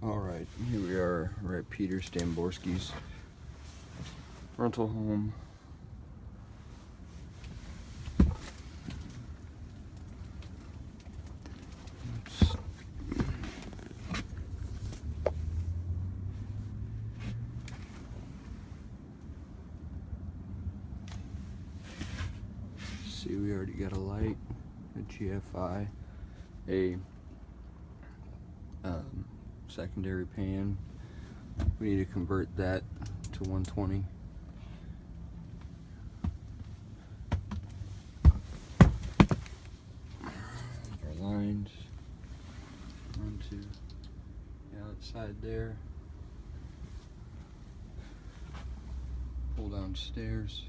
Alright, here we are. We're at Peter Stamborski's rental home. See, we already got a light, a GFI, a secondary pan. We need to convert that to 120. Our lines onto the outside there. Pull downstairs.